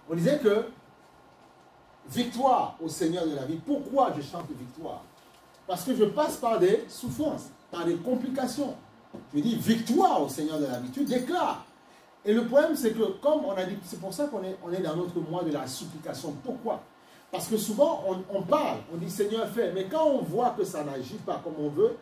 On disait que victoire au Seigneur de la vie. Pourquoi je chante victoire? Parce que je passe par des souffrances, par des complications. Je dis victoire au Seigneur de la vie. Tu déclares. Et le problème, c'est que, comme on a dit, c'est pour ça qu'on est dans notre mois de la supplication. Pourquoi? Parce que souvent, on parle, on dit Seigneur, fais. Mais quand on voit que ça n'agit pas comme on veut,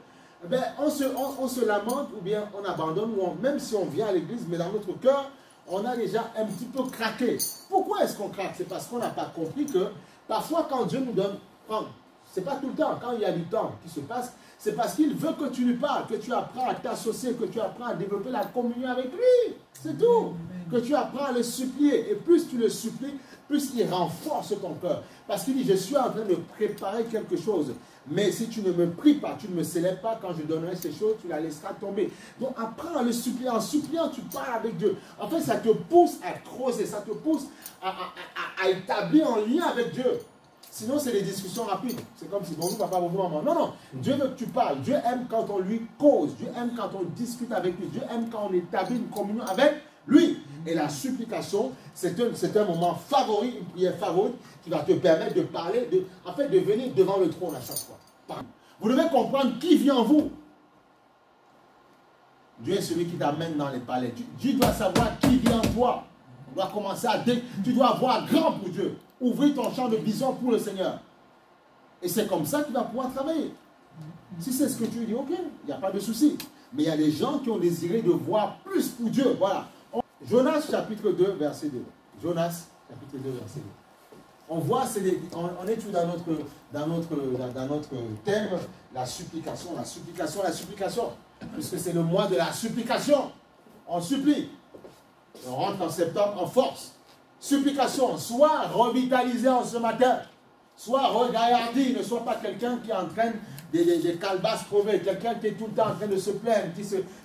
eh bien, on se lamente ou bien on abandonne, même si on vient à l'église, mais dans notre cœur, on a déjà un petit peu craqué. Pourquoi est-ce qu'on craque? C'est parce qu'on n'a pas compris que parfois, quand Dieu nous donne, c'est pas tout le temps, quand il y a du temps qui se passe, c'est parce qu'il veut que tu lui parles, que tu apprends à t'associer, que tu apprends à développer la communion avec lui. C'est tout. Que tu apprends à le supplier. Et plus tu le supplies, plus il renforce ton cœur. Parce qu'il dit, je suis en train de préparer quelque chose. Mais si tu ne me pries pas, tu ne me célèbres pas, quand je donnerai ces choses, tu la laisseras tomber. Donc apprends à le supplier. En suppliant, tu parles avec Dieu. En fait, ça te pousse à creuser, ça te pousse à établir un lien avec Dieu. Sinon, c'est des discussions rapides. C'est comme si, bonjour papa, bonjour maman. Non, non. Dieu veut que tu parles. Dieu aime quand on lui cause. Dieu aime quand on discute avec lui. Dieu aime quand on établit une communion avec lui. Et la supplication, c'est un moment favori, une prière favorite qui va te permettre de parler, en fait, de venir devant le trône à chaque fois. Vous devez comprendre qui vit en vous. Dieu est celui qui t'amène dans les palais. Tu dois savoir qui vit en toi. On doit commencer tu dois avoir grand pour Dieu. Ouvrir ton champ de vision pour le Seigneur. Et c'est comme ça qu'il va pouvoir travailler. Si c'est ce que tu dis, ok, il n'y a pas de souci. Mais il y a des gens qui ont désiré de voir plus pour Dieu. Voilà. Jonas chapitre 2, verset 2. Jonas chapitre 2, verset 2. On voit, on est tout dans notre thème, la supplication, la supplication, la supplication. Puisque c'est le mois de la supplication. On supplie. On rentre en septembre en force. Supplication, sois revitalisé en ce matin. Sois regardé, ne sois pas quelqu'un qui entraîne des calebasses crevées, quelqu'un qui est tout le temps en train de se plaindre,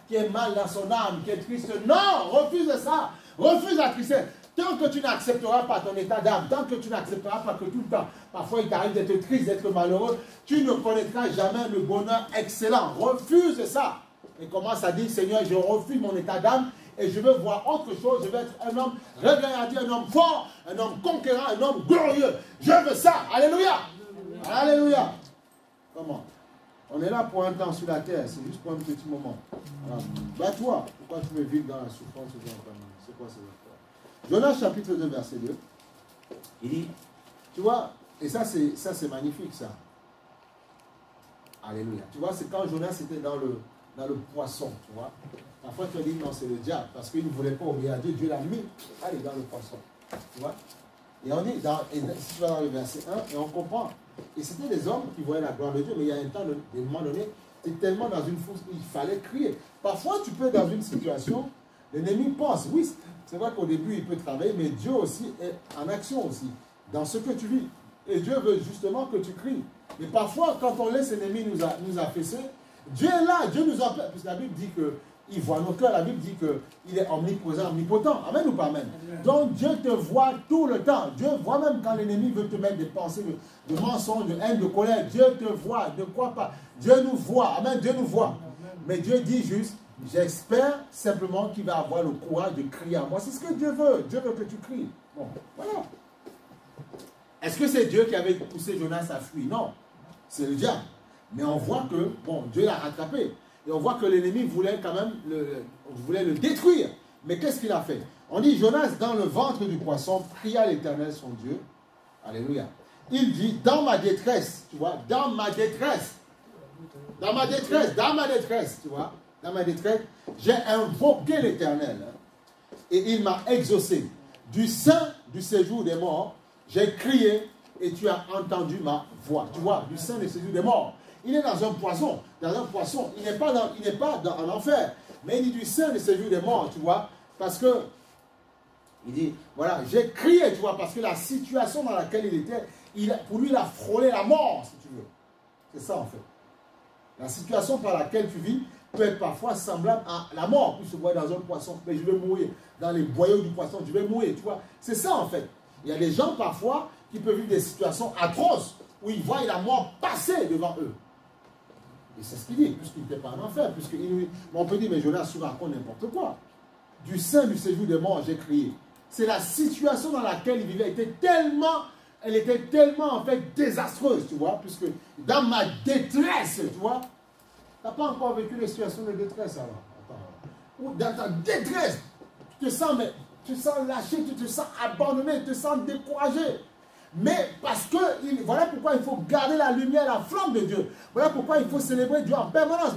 qui est mal dans son âme, qui est triste. Non, refuse ça. Refuse la tristesse. Tant que tu n'accepteras pas ton état d'âme, tant que tu n'accepteras pas que tout le temps, parfois il t'arrive d'être triste, d'être malheureux, tu ne connaîtras jamais le bonheur excellent. Refuse ça. Et commence à dire, Seigneur, je refuse mon état d'âme. Et je veux voir autre chose, je veux être un homme regardé, un homme fort, un homme conquérant, un homme glorieux. Je veux ça. Alléluia. Alléluia. Comment? On est là pour un temps sur la terre, c'est juste pour un petit moment. Bats-toi. Pourquoi tu veux vivre dans la souffrance? C'est quoi ça? Jonas chapitre 2, verset 2. Il dit, tu vois, et ça c'est magnifique ça. Alléluia. Tu vois, c'est quand Jonas était dans le poisson, tu vois. Parfois tu as dit non, c'est le diable, parce qu'il ne voulait pas obéir à Dieu, Dieu l'a mis, allez, dans le poisson. Tu vois. Et on dit, si tu vas dans le verset 1, et on comprend. Et c'était des hommes qui voyaient la gloire de Dieu, mais il y a un temps, à un moment donné, tu es tellement dans une foule, il fallait crier. Parfois tu peux être dans une situation, l'ennemi pense, oui, c'est vrai qu'au début il peut travailler, mais Dieu aussi est en action aussi, dans ce que tu vis. Et Dieu veut justement que tu cries. Mais parfois, quand on laisse l'ennemi nous affaisser, Dieu est là, Dieu nous appelle. Puisque la Bible dit qu'il voit nos cœurs, la Bible dit qu'il est omniprésent, omnipotent. Amen ou pas amen? Donc Dieu te voit tout le temps. Dieu voit même quand l'ennemi veut te mettre des pensées de mensonges, de haine, de colère. Dieu te voit, ne crois pas. Dieu nous voit, amen, Dieu nous voit. Mais Dieu dit juste, j'espère simplement qu'il va avoir le courage de crier à moi. C'est ce que Dieu veut. Dieu veut que tu cries. Bon, voilà. Est-ce que c'est Dieu qui avait poussé Jonas à fuir? Non, c'est le diable. Mais on voit que, bon, Dieu l'a rattrapé. Et on voit que l'ennemi voulait quand même le détruire. Mais qu'est-ce qu'il a fait? On dit, Jonas, dans le ventre du poisson, pria l'Éternel son Dieu. Alléluia. Il dit, dans ma détresse, tu vois, dans ma détresse, tu vois, dans ma détresse, j'ai invoqué l'Éternel. Et il m'a exaucé. Du sein du séjour des morts, j'ai crié et tu as entendu ma voix. Tu vois, du sein du séjour des morts. Il est dans un poisson. Il n'est pas en enfer. Mais il dit du sein du séjour des morts, tu vois. Parce que, il dit, voilà, j'ai crié, tu vois, parce que la situation dans laquelle il était, pour lui, il a frôlé la mort, si tu veux. C'est ça, en fait. La situation par laquelle tu vis peut être parfois semblable à la mort. Tu se vois dans un poisson, mais je vais mourir. Dans les boyaux du poisson, je vais mourir, tu vois. C'est ça, en fait. Il y a des gens, parfois, qui peuvent vivre des situations atroces, où ils voient la mort passer devant eux. Et c'est ce qu'il dit, puisqu'il n'était pas en enfer. On peut dire, mais Jonas, tu racontes n'importe quoi. Du sein du séjour des morts, j'ai crié. c'est la situation dans laquelle il vivait. Elle était tellement en fait désastreuse, tu vois, puisque dans ma détresse, tu vois, tu n'as pas encore vécu les situations de détresse alors. Attends. Ou dans ta détresse, tu te sens lâché, tu te sens abandonné, tu te sens découragé. Mais parce que, voilà pourquoi il faut garder la lumière, la flamme de Dieu. Voilà pourquoi il faut célébrer Dieu en permanence.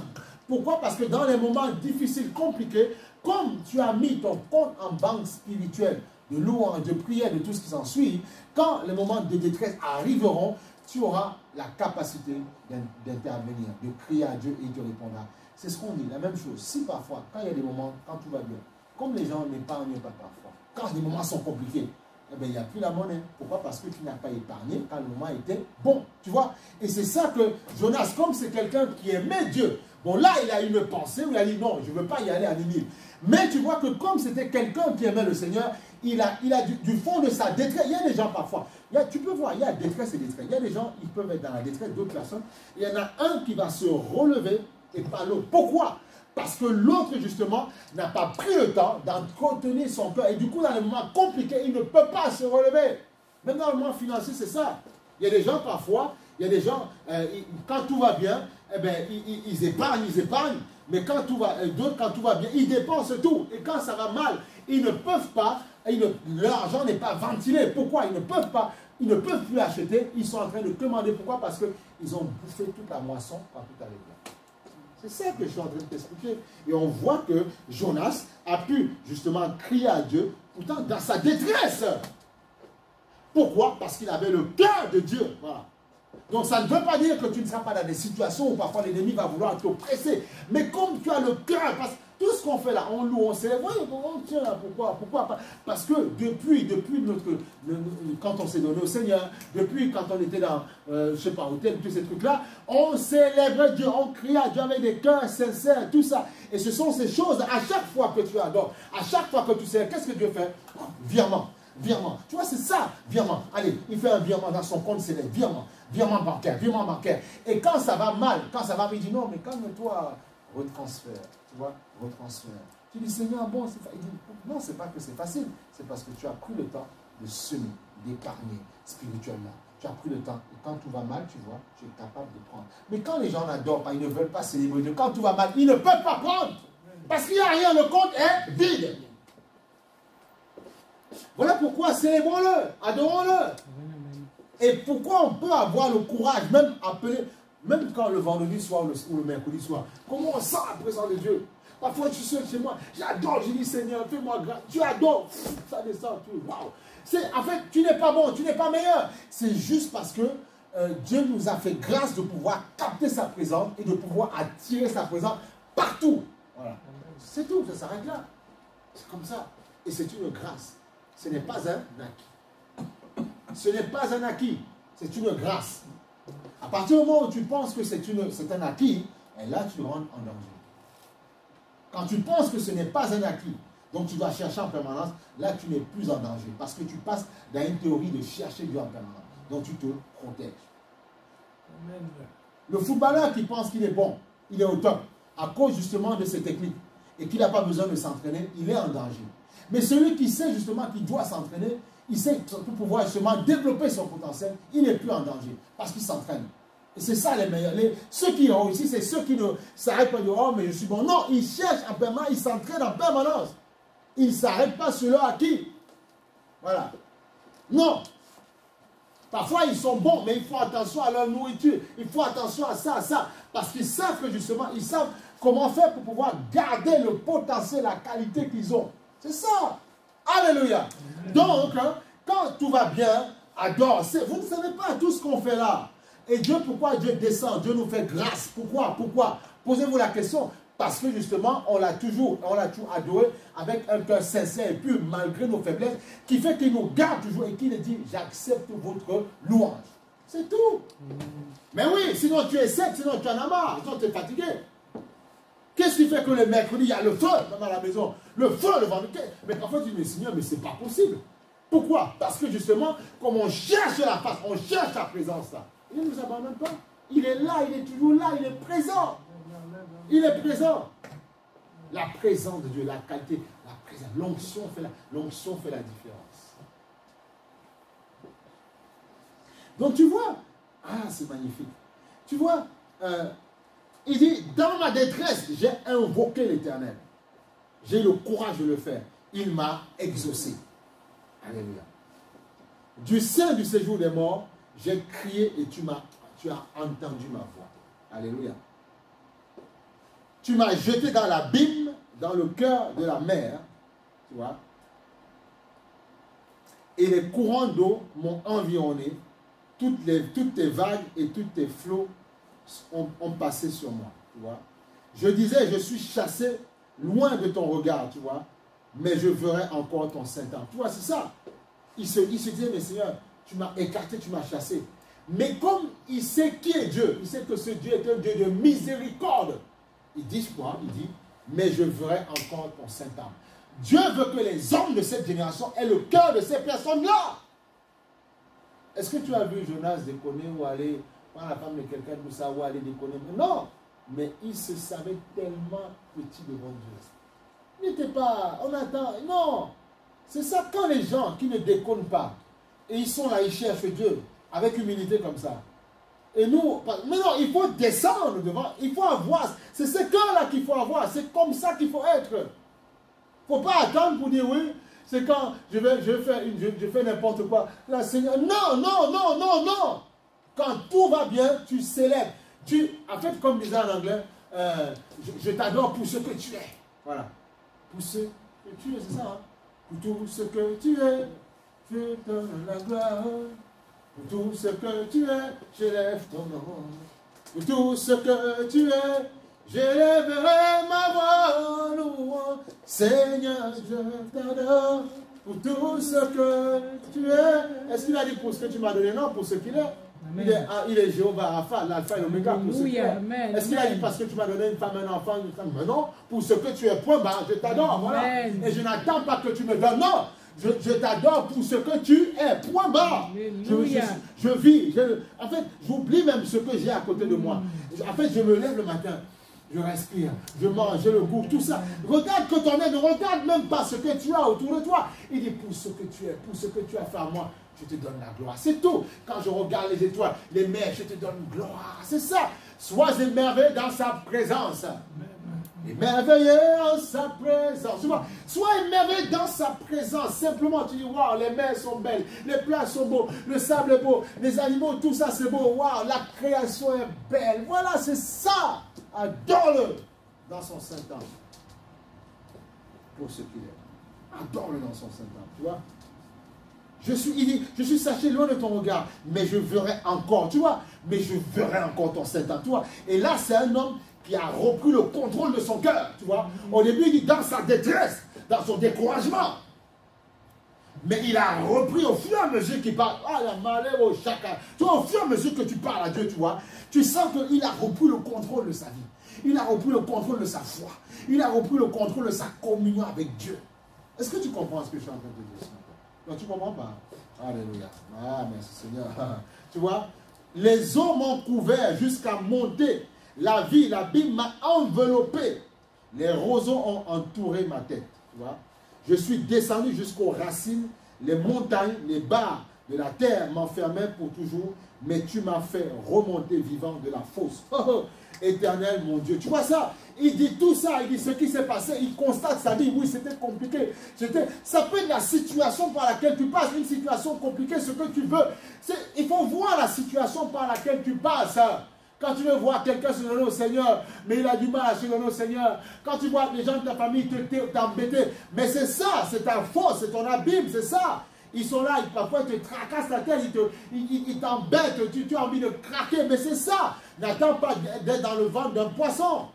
Pourquoi? Parce que dans les moments difficiles, compliqués, comme tu as mis ton compte en banque spirituelle, de louange, de prière, de tout ce qui s'ensuit, quand les moments de détresse arriveront, tu auras la capacité d'intervenir, de crier à Dieu et il te répondra. C'est ce qu'on dit, la même chose. Si parfois, quand il y a des moments, quand tout va bien, comme les gens n'épargnent pas parfois, quand les moments sont compliqués, eh bien, il n'y a plus la monnaie. Pourquoi? Parce que tu n'as pas épargné quand le moment était bon. Tu vois? Et c'est ça que Jonas, comme c'est quelqu'un qui aimait Dieu, bon là, il a une pensée où il a dit non, je ne veux pas y aller à Ninive. Mais tu vois que comme c'était quelqu'un qui aimait le Seigneur, il a du fond de sa détresse. Il y a des gens parfois, tu peux voir, il y a détresse et détresse. Il y a des gens, ils peuvent être dans la détresse, d'autres personnes. Il y en a un qui va se relever et pas l'autre. Pourquoi? Parce que l'autre, justement, n'a pas pris le temps d'entretenir son cœur. Et du coup, dans les moments compliqués, il ne peut pas se relever. Même dans le monde financier, c'est ça. Il y a des gens, parfois, il y a des gens, quand tout va bien, eh bien, ils épargnent. Mais quand tout va, d'autres, quand tout va bien, ils dépensent tout. Et quand ça va mal, ils ne peuvent pas, l'argent n'est pas ventilé. Pourquoi? Ils ne peuvent plus acheter. Ils sont en train de commander. Pourquoi? Parce qu'ils ont bouffé toute la moisson quand tout allait bien. C'est ça que je suis en train de t'expliquer. Et on voit que Jonas a pu justement crier à Dieu, pourtant dans sa détresse. Pourquoi? Parce qu'il avait le cœur de Dieu. Voilà. Donc ça ne veut pas dire que tu ne seras pas dans des situations où parfois l'ennemi va vouloir te presser. Mais comme tu as le cœur, parce que tout ce qu'on fait là, on loue, on célèbre, oui, tiens, pourquoi pas? Parce que depuis quand on s'est donné au Seigneur, depuis quand on était dans, je ne sais pas, hôtel, tous ces trucs-là, on célèbre Dieu, on crie à Dieu avec des cœurs sincères, tout ça. Et ce sont ces choses, à chaque fois que tu adores, à chaque fois que tu célèbres, qu'est-ce que Dieu fait? Virement. Tu vois, c'est ça, virement. Allez, il fait un virement dans son compte célèbre, virement bancaire. Et quand ça va mal, il dit non, mais calme-toi, retransfert, tu vois, retransfert. Tu dis, Seigneur, bon, c'est facile. Non, c'est pas que c'est facile, c'est parce que tu as pris le temps de semer, d'épargner spirituellement. Tu as pris le temps, et quand tout va mal, tu vois, tu es capable de prendre. Mais quand les gens n'adorent pas, ils ne veulent pas célébrer Dieu, quand tout va mal, ils ne peuvent pas prendre. Parce qu'il n'y a rien, le compte est vide. Voilà pourquoi célébrons-le, adorons-le. Et pourquoi on peut avoir le courage, même quand le vendredi soir ou le mercredi soir, comment on sent la présence de Dieu. Parfois je suis seul chez moi, j'adore, je dis Seigneur, fais-moi grâce. Tu adores, ça descend, waouh. En fait, tu n'es pas bon, tu n'es pas meilleur. C'est juste parce que Dieu nous a fait grâce de pouvoir capter sa présence et de pouvoir attirer sa présence partout. Voilà. C'est tout, ça s'arrête là. C'est comme ça. Et c'est une grâce. Ce n'est pas un acquis. Ce n'est pas un acquis, c'est une grâce. À partir du moment où tu penses que c'est un acquis, et là tu rentres en danger. Quand tu penses que ce n'est pas un acquis, donc tu dois chercher en permanence, là tu n'es plus en danger. Parce que tu passes dans une théorie de chercher Dieu en permanence. Donc tu te protèges. Amen. Le footballeur qui pense qu'il est bon, il est au top, à cause justement de ses techniques, et qu'il n'a pas besoin de s'entraîner, il est en danger. Mais celui qui sait justement qu'il doit s'entraîner, il sait pour pouvoir justement développer son potentiel, il n'est plus en danger parce qu'il s'entraîne. Et c'est ça les meilleurs. Ceux qui ont réussi, c'est ceux qui ne s'arrêtent pas de dire, oh mais je suis bon. Non, ils cherchent en permanence, ils s'entraînent en permanence. Ils ne s'arrêtent pas sur leur acquis. Voilà. Non. Parfois ils sont bons, mais il faut attention à leur nourriture. Il faut attention à ça. Parce qu'ils savent que justement, ils savent comment faire pour pouvoir garder le potentiel, la qualité qu'ils ont. C'est ça. Alléluia. Donc, quand tout va bien, adore. Vous ne savez pas tout ce qu'on fait là. Et Dieu, pourquoi Dieu descend? Dieu nous fait grâce. Pourquoi? Posez-vous la question. Parce que justement, on l'a toujours adoré avec un cœur sincère et pur, malgré nos faiblesses, qui fait qu'il nous garde toujours et qu'il dit, j'accepte votre louange. C'est tout. Mais oui, sinon tu es sec, sinon tu en as marre, sinon tu es fatigué. Qu'est-ce qui fait que le mercredi, il y a le feu dans la maison? Le feu le vendredi. Mais parfois tu dis, mais Seigneur, mais c'est pas possible. Pourquoi? Parce que justement, comme on cherche la face, on cherche la présence là. Il ne nous abandonne pas. Il est là, il est toujours là, il est présent. Il est présent. La présence de Dieu, la qualité, la L'onction fait la différence. Donc tu vois, c'est magnifique. Tu vois, il dit, dans ma détresse, j'ai invoqué l'Éternel. J'ai eu le courage de le faire. Il m'a exaucé. Alléluia. Du sein du séjour des morts, j'ai crié et tu as entendu ma voix. Alléluia. Tu m'as jeté dans l'abîme, dans le cœur de la mer. Tu vois. Et les courants d'eau m'ont environné. Toutes tes vagues et tous tes flots ont passé sur moi. Tu vois. Je disais, je suis chassé loin de ton regard, tu vois. Mais je verrai encore ton Saint-Ange. Tu vois, c'est ça. Il se disait, mais Seigneur, tu m'as écarté, tu m'as chassé. Mais comme il sait qui est Dieu, il sait que ce Dieu est un Dieu de miséricorde. Il dit quoi? Il dit, mais je verrai encore ton Saint-Ange. Dieu veut que les hommes de cette génération aient le cœur de ces personnes-là. Est-ce que tu as vu Jonas déconner ou aller prendre la femme de quelqu'un pour ça ou aller déconner? Non. Mais il se savait tellement petit devant Dieu. Il n'était pas, on attend, non. C'est ça, quand les gens qui ne déconnent pas, et ils sont là, ils cherchent Dieu, avec humilité comme ça. Et nous, mais non, il faut descendre devant, il faut avoir, c'est ce cœur-là qu'il faut avoir, c'est comme ça qu'il faut être. Il ne faut pas attendre pour dire oui, c'est quand je fais n'importe quoi. Là, Seigneur, non, non, non, non, non. Quand tout va bien, tu célèbres. En fait, comme disait en anglais, je t'adore pour ce que tu es. Voilà. Pour ce que tu es, c'est ça. Hein? Pour tout ce que tu es, je te donne la gloire. Pour tout ce que tu es, j'élève ton nom. Pour tout ce que tu es, j'élèverai ma voix en louant. Seigneur, je t'adore. Pour tout ce que tu es. Est-ce qu'il a dit pour ce que tu m'as donné? Non, pour ce qu'il est. Il est Jéhovah Rapha, l'alpha et l'oméga pour ce qu'il est. Est-ce qu'il a dit parce que tu m'as donné une femme, un enfant, une femme? Non, pour ce que tu es, point barre, je t'adore, voilà. Et je n'attends pas que tu me donnes, non. Je t'adore pour ce que tu es, point barre. Je vis, en fait, j'oublie même ce que j'ai à côté de moi. En fait, je me lève le matin, je respire, je mange, j'ai le goût, tout ça. Regarde que ton aide, ne regarde même pas ce que tu as autour de toi. Il dit pour ce que tu es, pour ce que tu as fait à moi. Je te donne la gloire. C'est tout. Quand je regarde les étoiles, les mers, je te donne gloire. C'est ça. Sois émerveillé dans sa présence. Émerveillé en sa présence. Sois émerveillé dans sa présence. Simplement, tu dis, waouh, les mers sont belles, les plages sont beaux, le sable est beau, les animaux, tout ça c'est beau. Waouh, la création est belle. Voilà, c'est ça. Adore-le dans son Saint-Ange. Pour ce qu'il est. Adore-le dans son Saint-Ange. Tu vois? Il dit, je suis saché loin de ton regard, mais je verrai encore, tu vois, mais je verrai encore ton Saint-Ange, tu vois. Et là, c'est un homme qui a repris le contrôle de son cœur, tu vois. Au début, il dit, dans sa détresse, dans son découragement. Mais il a repris au fur et à mesure qu'il parle. Ah, la malheur au chacun. Tu vois, au fur et à mesure que tu parles à Dieu, tu vois, tu sens qu'il a repris le contrôle de sa vie. Il a repris le contrôle de sa foi. Il a repris le contrôle de sa communion avec Dieu. Est-ce que tu comprends ce que je suis en train de dire? Non, tu ne comprends pas. Alléluia. Ah, merci Seigneur. Tu vois, les eaux m'ont couvert jusqu'à monter. La vie, l'abîme m'a enveloppé. Les roseaux ont entouré ma tête. Tu vois, je suis descendu jusqu'aux racines. Les montagnes, les barres de la terre m'enfermaient pour toujours. Mais tu m'as fait remonter vivant de la fosse. Éternel, mon Dieu. Tu vois ça? Il dit tout ça, il dit ce qui s'est passé, il constate sa vie. Oui, c'était compliqué. Ça peut être la situation par laquelle tu passes, une situation compliquée, ce que tu veux. Il faut voir la situation par laquelle tu passes. Quand tu veux voir quelqu'un se donner au Seigneur, mais il a du mal à se donner au Seigneur. Quand tu vois les gens de ta famille t'embêter, mais c'est ça, c'est ta faute, c'est ton abîme, c'est ça. Ils sont là, parfois ils te tracassent la tête, ils t'embêtent, tu as envie de craquer, mais c'est ça. N'attends pas d'être dans le ventre d'un poisson.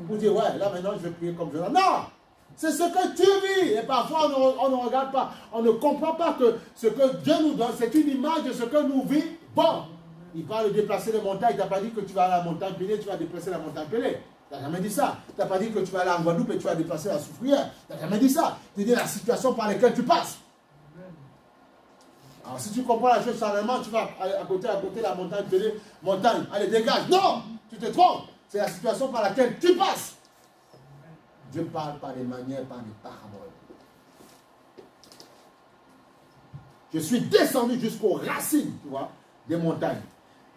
Pour dire, ouais, là maintenant je vais prier comme je veux. Non! C'est ce que tu vis. Et parfois on ne regarde pas, on ne comprend pas que ce que Dieu nous donne, c'est une image de ce que nous vivons. Bon, il parle de déplacer les montagnes, il n'a pas dit que tu vas aller à la montagne Pelée, tu vas déplacer la montagne Pelée. Tu n'as jamais dit ça. Tu n'as pas dit que tu vas aller en Guadeloupe et tu vas déplacer la Soufrière. Tu n'as jamais dit ça. Tu dis la situation par laquelle tu passes. Alors si tu comprends la chose seulement, tu vas à côté de la montagne Pelée, montagne, allez dégage. Non, tu te trompes. C'est la situation par laquelle tu passes. Dieu parle par des manières, par des paraboles. Je suis descendu jusqu'aux racines, tu vois, des montagnes.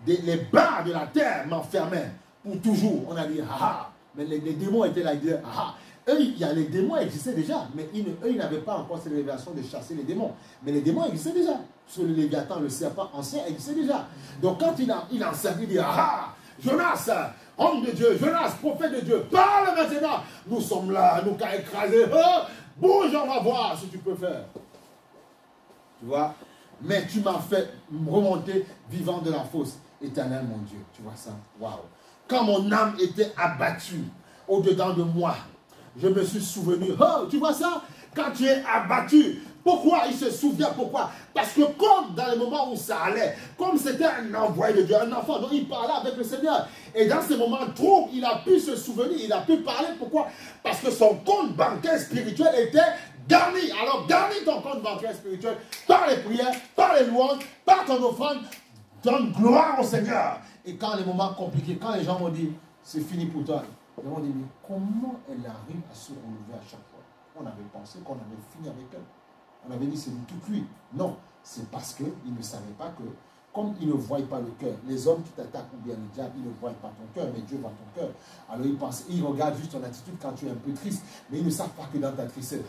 Les barres de la terre m'enfermaient pour toujours. On a dit, ah, mais les démons étaient là, ils disaient, ah. Eux, les démons existaient déjà, mais eux, ils n'avaient pas encore cette révélation de chasser les démons. Mais les démons existaient déjà. Sur le Léviathan, le serpent ancien existait déjà. Donc quand il en servi, il dit, ah, Jonas, homme de Dieu, Jonas, prophète de Dieu, parle maintenant. Nous sommes là, nous qu'à écraser. Oh, bouge, on va voir ce que tu peux faire. Tu vois? Mais tu m'as fait remonter vivant de la fosse. Éternel, mon Dieu. Tu vois ça? Waouh. Quand mon âme était abattue au-dedans de moi, je me suis souvenu. Oh, tu vois ça? Quand tu es abattu, pourquoi il se souvient? Pourquoi? Parce que comme dans le moment où ça allait, comme c'était un envoyé de Dieu, un enfant, donc il parlait avec le Seigneur. Et dans ces moments troubles, il a pu se souvenir, il a pu parler. Pourquoi? Parce que son compte bancaire spirituel était garni. Alors garnis ton compte bancaire spirituel par les prières, par les louanges, par ton offrande. Donne gloire au Seigneur. Et quand les moments compliqués, quand les gens m'ont dit, c'est fini pour toi, ils m'ont dit, mais comment elle arrive à se relever à chaque fois? On avait pensé qu'on avait fini avec elle. On avait dit, c'est tout cuit. Non, c'est parce qu'ils ne savaient pas que, comme ils ne voient pas le cœur, les hommes qui t'attaquent ou bien le diable, ils ne voient pas ton cœur, mais Dieu voit ton cœur. Alors ils regardent juste ton attitude quand tu es un peu triste, mais ils ne savent pas que dans ta tristesse,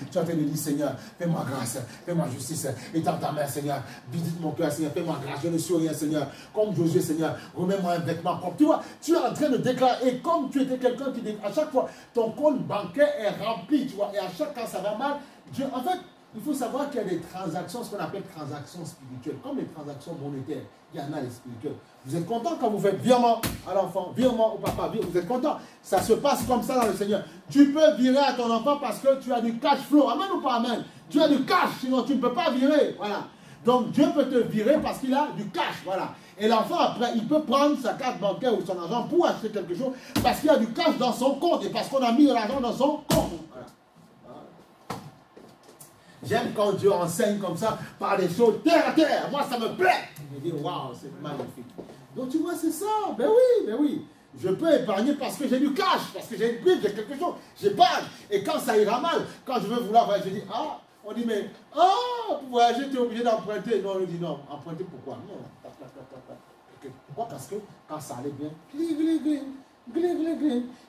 tu es en train de dire, Seigneur, fais-moi grâce, fais-moi justice, étends ta main, Seigneur, visite mon cœur, Seigneur, fais-moi grâce, je ne suis rien, Seigneur, comme Josué, Seigneur, remets-moi un vêtement propre. Tu vois, tu es en train de déclarer, et comme tu étais quelqu'un qui, à chaque fois, ton compte bancaire est rempli, tu vois, et à chaque fois ça va mal, Dieu, en fait, il faut savoir qu'il y a des transactions, ce qu'on appelle transactions spirituelles, comme les transactions monétaires. Il y en a les spirituelles. Vous êtes content quand vous faites virement à l'enfant, virement au papa, vous êtes content. Ça se passe comme ça dans le Seigneur. Tu peux virer à ton enfant parce que tu as du cash flow. Amen ou pas amen? Tu as du cash, sinon tu ne peux pas virer. Voilà. Donc Dieu peut te virer parce qu'il a du cash. Voilà. Et l'enfant, après, il peut prendre sa carte bancaire ou son argent pour acheter quelque chose parce qu'il y a du cash dans son compte et parce qu'on a mis de l'argent dans son compte. Voilà. J'aime quand Dieu enseigne comme ça par des choses terre à terre. Moi, ça me plaît. Je dis, waouh, c'est magnifique. Donc, tu vois, c'est ça. Ben oui, ben oui. Je peux épargner parce que j'ai du cash, parce que j'ai une brique, j'ai quelque chose. J'épargne. Et quand ça ira mal, quand je veux vouloir voyager, je dis, ah, on dit, mais, pour voyager, tu es obligé d'emprunter. Non, on dit, non, emprunter pourquoi? Non, pourquoi? Parce que quand ça allait bien, il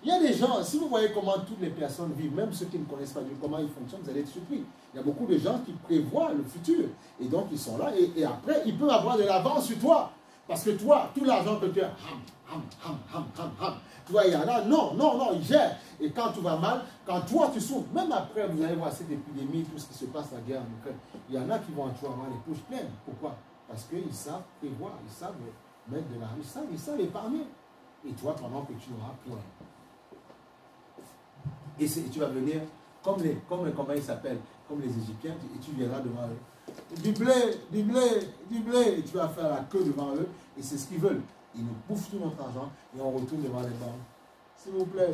y a des gens, si vous voyez comment toutes les personnes vivent, même ceux qui ne connaissent pas Dieu, comment ils fonctionnent, vous allez être surpris. Il y a beaucoup de gens qui prévoient le futur. Et donc, ils sont là. Et après, ils peuvent avoir de l'avance sur toi. Parce que toi, tout l'argent que tu as, tu vois, il y en a, non, ils gèrent. Et quand tout va mal, quand toi, tu souffres, même après, vous allez voir cette épidémie, tout ce qui se passe, la guerre en Ukraine, il y en a qui vont toujours avoir les poches pleines. Pourquoi? Parce qu'ils savent prévoir, ils savent mettre de l'argent, ils savent épargner. Et toi, pendant que tu n'auras plus rien. Et tu vas venir, comment ils s'appellent, comme les Égyptiens, et tu viendras devant eux. Du blé, et tu vas faire la queue devant eux, et c'est ce qu'ils veulent. Ils nous bouffent tout notre argent, et on retourne devant les banques. S'il vous plaît,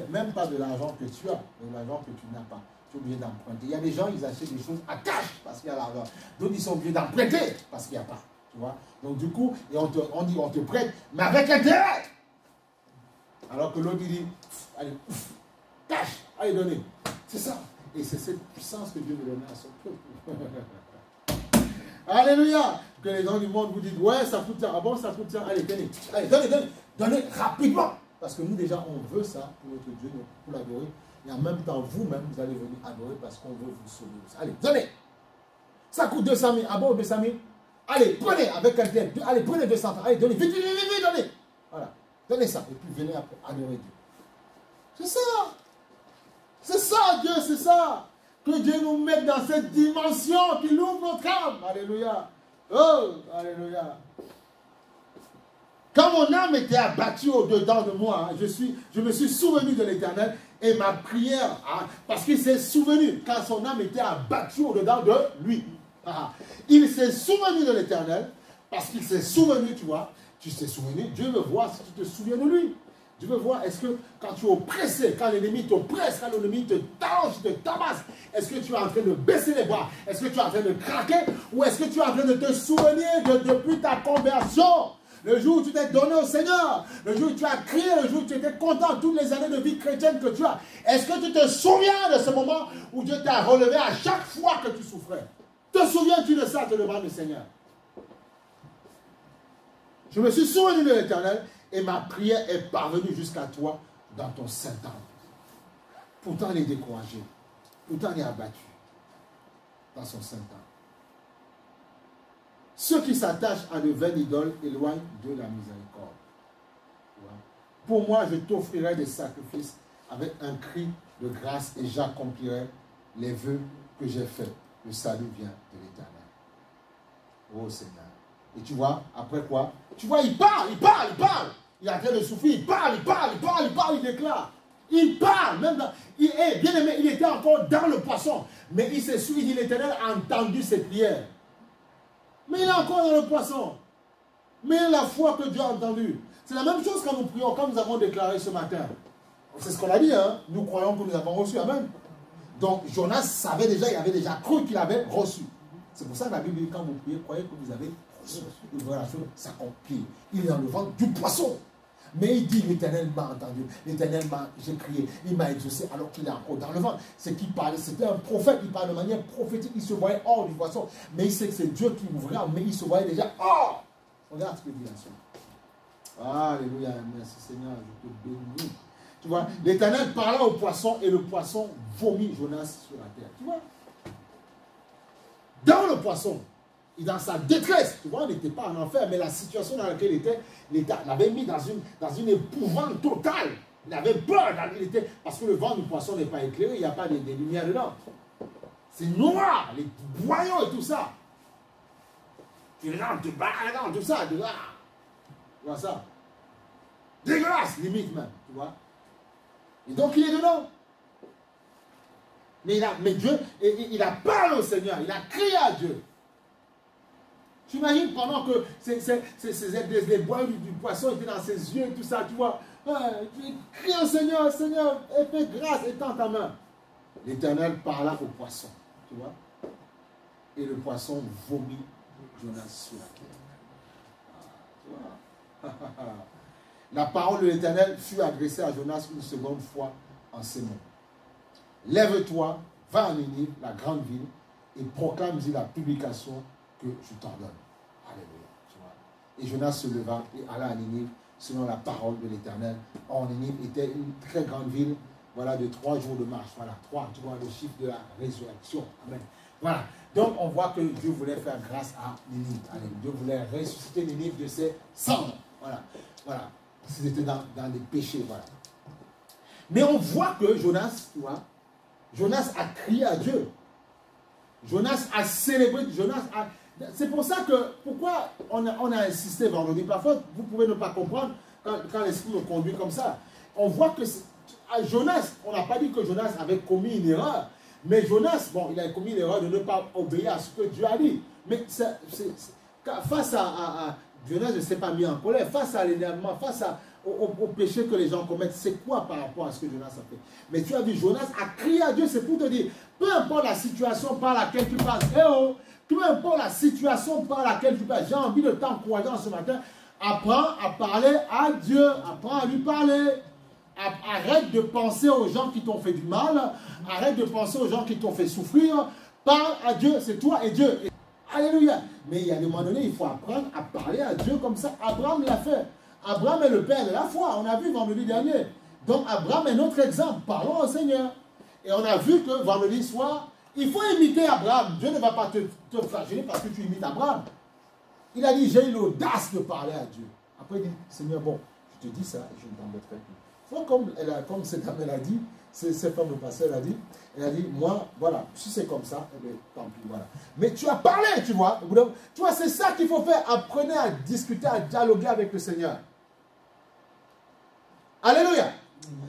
même pas de l'argent que tu as, mais de l'argent que tu n'as pas. Tu es obligé d'emprunter. Il y a des gens, ils achètent des choses à cash, parce qu'il y a l'argent. D'autres, ils sont obligés d'emprunter, parce qu'il n'y a pas. Tu vois? Donc du coup, et on te prête, mais avec intérêt. Alors que l'autre, il dit, allez, cash, allez, donnez. C'est ça. Et c'est cette puissance que Dieu veut donner à son peuple. Alléluia. Que les gens du monde vous disent, ouais, ça coûte ça. Ah bon, ça coûte ça. Allez, donnez. Allez, donnez rapidement. Parce que nous, déjà, on veut ça pour notre Dieu, pour l'adorer. Et en même temps, vous-même, vous allez venir adorer parce qu'on veut vous sauver. Allez, donnez. Ça coûte 200 000. Ah bon, 200 000. Allez, prenez avec un tel. Allez, prenez 200 000. Allez, donnez. Vite, donnez. Voilà. Donnez ça. Et puis venez après adorer Dieu. C'est ça. C'est ça, Dieu, c'est ça. Que Dieu nous mette dans cette dimension, qu'il ouvre notre âme. Alléluia. Oh, alléluia. Quand mon âme était abattue au-dedans de moi, je me suis souvenu de l'Éternel et ma prière, parce qu'il s'est souvenu quand son âme était abattue au-dedans de lui. Il s'est souvenu de l'Éternel parce qu'il s'est souvenu, tu vois. Tu t'es souvenu, Dieu veut voir si tu te souviens de lui. Dieu veut voir, est-ce que quand tu es oppressé, quand l'ennemi t'oppresse, quand l'ennemi te tange, te tabasse, est-ce que tu es en train de baisser les bras? Est-ce que tu es en train de craquer? Ou est-ce que tu es en train de te souvenir depuis ta conversion? le jour où tu t'es donné au Seigneur, le jour où tu as crié, le jour où tu étais content, toutes les années de vie chrétienne que tu as. Est-ce que tu te souviens de ce moment où Dieu t'a relevé à chaque fois que tu souffrais? Te souviens-tu de ça devant le Seigneur? Je me suis souvenu de l'Éternel et ma prière est parvenue jusqu'à toi dans ton saint temple. Pourtant, il est découragé. Pourtant, il est abattu dans son saint temple. Ceux qui s'attachent à de vaines idoles éloignent de la miséricorde. Pour moi, je t'offrirai des sacrifices avec un cri de grâce et j'accomplirai les vœux que j'ai faits. Le salut vient de l'Éternel. Oh Seigneur. Et tu vois, après quoi? Tu vois, il parle. Il est en train de souffrir, il parle, il déclare. Il parle, même dans, bien aimé, il était encore dans le poisson. Mais il s'est souvenu, il dit, l'Éternel a entendu ses prières. Mais il est encore dans le poisson. Mais la foi que Dieu a entendue. C'est la même chose quand nous prions, comme nous avons déclaré ce matin. C'est ce qu'on a dit, hein. Nous croyons que nous avons reçu, amen. Donc Jonas savait déjà, il avait déjà cru qu'il avait reçu. C'est pour ça que la Bible dit, quand vous priez, croyez que vous avez reçu. Et voilà, la chose s'accomplit. Il est dans le ventre du poisson. Mais il dit, l'Éternel m'a entendu, l'Éternel j'ai crié, il m'a exaucé alors qu'il est encore dans le ventre. C'est qu'il parlait, c'était un prophète, il parlait de manière prophétique, il se voyait hors du poisson. Mais il sait que c'est Dieu qui ouvrait, mais il se voyait déjà hors. Regarde ce que dit la suite. Alléluia, merci Seigneur, je te bénis. Tu vois, l'Éternel parla au poisson et le poisson vomit Jonas sur la terre. Tu vois, dans le poisson, dans sa détresse, tu vois, on n'était pas en enfer, mais la situation dans laquelle il était, l'État l'avait mis dans une épouvante totale. Il avait peur, parce que le vent du poisson n'est pas éclairé, il n'y a pas de lumière dedans. C'est noir, les boyaux et tout ça. Tu rentres, tu barres, tout ça, tu vois ça. Dégueulasse, limite même, tu vois. Et donc il est dedans. Mais Dieu, il a parlé au Seigneur, il a crié à Dieu. J'imagine pendant que les bois du poisson étaient dans ses yeux et tout ça, tu vois. Il crie au Seigneur, Seigneur, fais grâce, étends ta main. L'Éternel parla au poisson, tu vois. Et le poisson vomit Jonas sur la terre. Tu vois. La parole de l'Éternel fut adressée à Jonas une seconde fois en ces mots. Lève-toi, va à Ninive, la grande ville, et proclame-y la publication que je t'ordonne. Alléluia. Tu vois. Et Jonas se leva et alla à Ninive selon la parole de l'Éternel. Or, Ninive était une très grande ville, voilà, de 3 jours de marche. Voilà, 3, tu vois, le chiffre de la résurrection. Amen. Voilà. Donc, on voit que Dieu voulait faire grâce à Ninive. Alléluia. Dieu voulait ressusciter Ninive de ses cendres. Voilà. Voilà. C'était dans des péchés. Voilà. Mais on voit que Jonas, tu vois, Jonas a crié à Dieu. Jonas a célébré. C'est pour ça que, pourquoi on a insisté vendredi. Parfois, vous pouvez ne pas comprendre quand l'esprit me conduit comme ça. On voit que Jonas, on n'a pas dit que Jonas avait commis une erreur. Mais Jonas, bon, il a commis l'erreur de ne pas obéir à ce que Dieu a dit. Mais face à Jonas ne s'est pas mis en colère. Face à l'énervement, face au péché que les gens commettent, c'est quoi par rapport à ce que Jonas a fait? Mais tu as vu, Jonas a crié à Dieu, c'est pour te dire, peu importe la situation par laquelle tu passes, peu importe la situation par laquelle tu passes, j'ai envie de t'encourager ce matin, apprends à parler à Dieu, apprends à lui parler. Arrête de penser aux gens qui t'ont fait du mal, arrête de penser aux gens qui t'ont fait souffrir, parle à Dieu, c'est toi et Dieu. Alléluia. Mais il y a des moments donnés, il faut apprendre à parler à Dieu comme ça. Abraham l'a fait. Abraham est le père de la foi. On a vu vendredi dernier. Donc Abraham est notre exemple. Parlons au Seigneur. Et on a vu que vendredi soir, il faut imiter Abraham. Dieu ne va pas te flageller parce que tu imites Abraham. Il a dit, j'ai eu l'audace de parler à Dieu. Après il dit, Seigneur, bon, je te dis ça et je ne t'embêterai plus. Comme cette dame elle a dit, cette femme de pasteur elle a dit, moi, voilà, si c'est comme ça, eh bien, tant pis, voilà. Mais tu as parlé, tu vois. Tu vois, c'est ça qu'il faut faire. Apprenez à discuter, à dialoguer avec le Seigneur. Alléluia.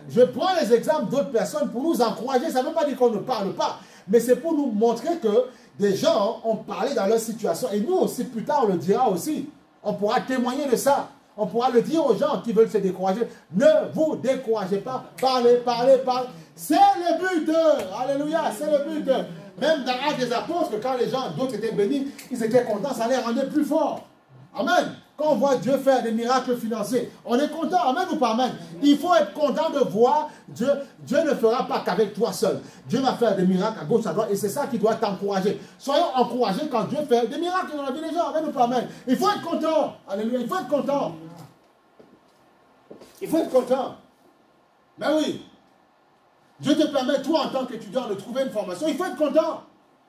Je prends les exemples d'autres personnes pour nous encourager. Ça ne veut pas dire qu'on ne parle pas, mais c'est pour nous montrer que des gens ont parlé dans leur situation. Et nous aussi, plus tard, on le dira aussi. On pourra témoigner de ça. On pourra le dire aux gens qui veulent se décourager. Ne vous découragez pas. Parlez, parlez, parlez. C'est le but. Alléluia, c'est le but. Même dans l'Acte des Apôtres, quand les gens, d'autres étaient bénis, ils étaient contents, ça les rendait plus forts. Amen. Quand on voit Dieu faire des miracles financiers, on est content, amen ou pas amen. Il faut être content de voir Dieu. Dieu ne fera pas qu'avec toi seul. Dieu va faire des miracles à gauche, à droite, et c'est ça qui doit t'encourager. Soyons encouragés quand Dieu fait des miracles dans la vie des gens, amen ou pas amen. Il faut être content, alléluia, il faut être content. Il faut être content. Mais oui, Dieu te permet, toi en tant qu'étudiant, de trouver une formation, il faut être content.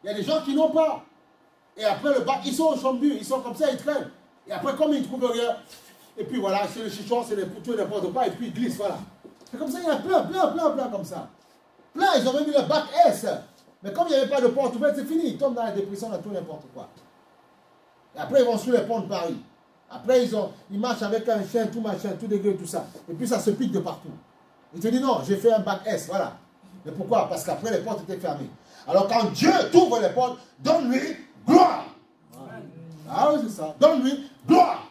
Il y a des gens qui n'ont pas. Et après le bac, ils sont au chambut, ils sont comme ça, ils traînent. Et après, comme ils ne trouvent rien, et puis voilà, c'est le chichon, c'est tout n'importe quoi, et puis ils glissent, voilà. C'est comme ça, il y en a plein comme ça. Plein, ils ont même eu le bac S. Mais comme il n'y avait pas de porte ouverte, c'est fini. Ils tombent dans la dépression, dans tout n'importe quoi. Et après, ils vont sur les ponts de Paris. Après, ils marchent avec un chien, tout machin, tout dégueu, tout ça. Et puis ça se pique de partout. Ils te disent non, j'ai fait un bac S, voilà. Mais pourquoi? Parce qu'après, les portes étaient fermées. Alors quand Dieu t'ouvre les portes, donne-lui gloire. Ah oui, c'est ça. Donne-lui gloire.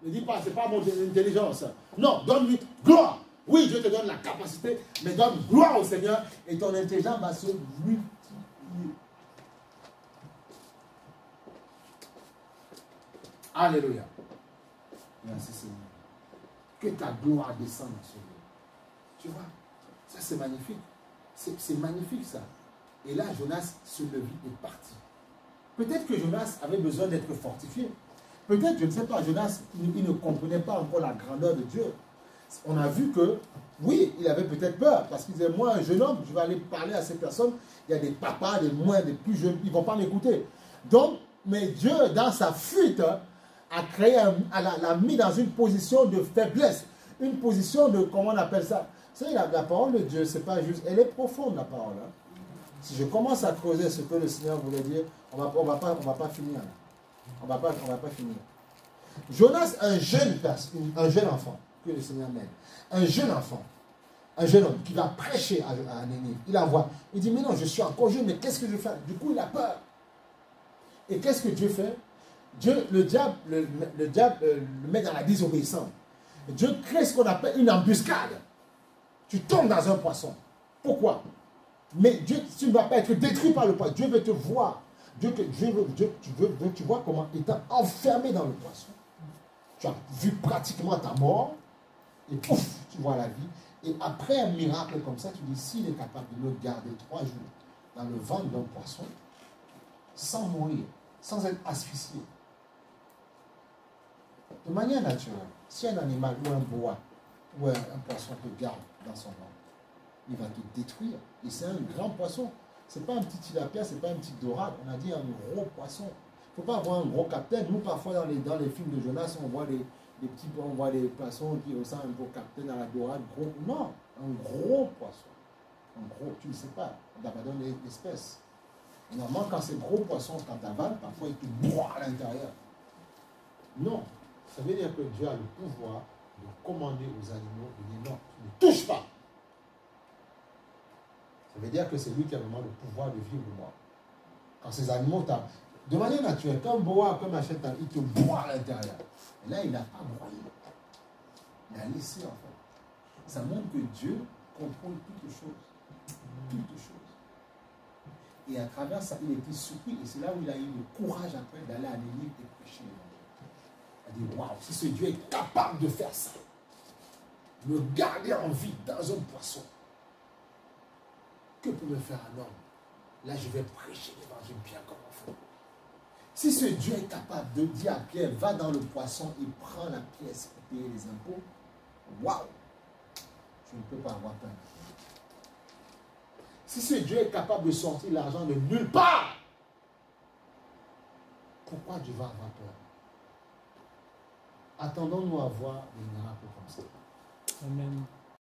Ne dis pas, c'est pas mon intelligence. Non, donne-lui gloire. Oui, Dieu te donne la capacité, mais donne gloire au Seigneur et ton intelligence va se multiplier. Alléluia. Merci Seigneur. Que ta gloire descende sur nous. Tu vois, ça c'est magnifique. C'est magnifique ça. Et là, Jonas se levit et partit. Peut-être que Jonas avait besoin d'être fortifié. Peut-être, je ne sais pas, Jonas, il ne comprenait pas encore la grandeur de Dieu. On a vu que, oui, il avait peut-être peur, parce qu'il disait, moi, un jeune homme, je vais aller parler à ces personnes, il y a des papas, des moins, des plus jeunes, ils ne vont pas m'écouter. Donc, mais Dieu, dans sa fuite, a créé, l'a mis dans une position de faiblesse, une position de, comment on appelle ça? Vous savez, la parole de Dieu, c'est pas juste, elle est profonde, la parole. Hein? Si je commence à creuser ce que le Seigneur voulait dire, on va pas finir. On va pas finir. Jonas, un jeune enfant, que le Seigneur m'aide, un jeune enfant, un jeune homme qui va prêcher à Nénive, il la voit, il dit, mais non, je suis encore jeune, mais qu'est-ce que je fais? Du coup, il a peur. Et qu'est-ce que Dieu fait? Le diable le met dans la désobéissance. Dieu crée ce qu'on appelle une embuscade. Tu tombes dans un poisson. Pourquoi? Mais Dieu, tu ne vas pas être détruit par le poisson. Dieu veut te voir. Tu vois comment étant enfermé dans le poisson. Tu as vu pratiquement ta mort. Et pouf, tu vois la vie. Et après un miracle comme ça, tu dis, s'il est capable de me garder 3 jours dans le ventre d'un poisson, sans mourir, sans être asphyxié. De manière naturelle, si un animal ou un boa ou un poisson te garde dans son ventre, il va te détruire. Et c'est un grand poisson. Ce n'est pas un petit tilapia, ce n'est pas un petit dorade. On a dit un gros poisson. Il ne faut pas avoir un gros capitaine. Nous, parfois, dans les films de Jonas, on voit des poissons qui ressemblent un peu au capitaine à la dorade. Gros. Non, un gros poisson. Un gros, tu ne sais pas. On abandonne l'espèce. Normalement, quand c'est gros poisson, quand tu avales, parfois il te broie à l'intérieur. Non. Ça veut dire que Dieu a le pouvoir de commander aux animaux de dire non, tu ne touches pas. Ça veut dire que c'est lui qui a vraiment le pouvoir de vivre moi. Quand ces animaux, de manière naturelle, quand un boa, comme un machin, il te broie à l'intérieur. Et là, il n'a pas broyé. Il a laissé en fait. Ça montre que Dieu contrôle toutes choses. Toutes choses. Et à travers ça, il était surpris. Et c'est là où il a eu le courage après d'aller à Nénive et prêcher l'évangile. Il a dit, waouh, si ce Dieu est capable de faire ça, me garder en vie dans un poisson, que peut me faire un homme? Là, je vais prêcher l'évangile bien comme il faut. Si ce Dieu est capable de dire à Pierre, va dans le poisson et prends la pièce pour payer les impôts, waouh, je ne peux pas avoir peur. Si ce Dieu est capable de sortir l'argent de nulle part, pourquoi Dieu va avoir peur? Attendons-nous à voir des miracles comme ça. Amen.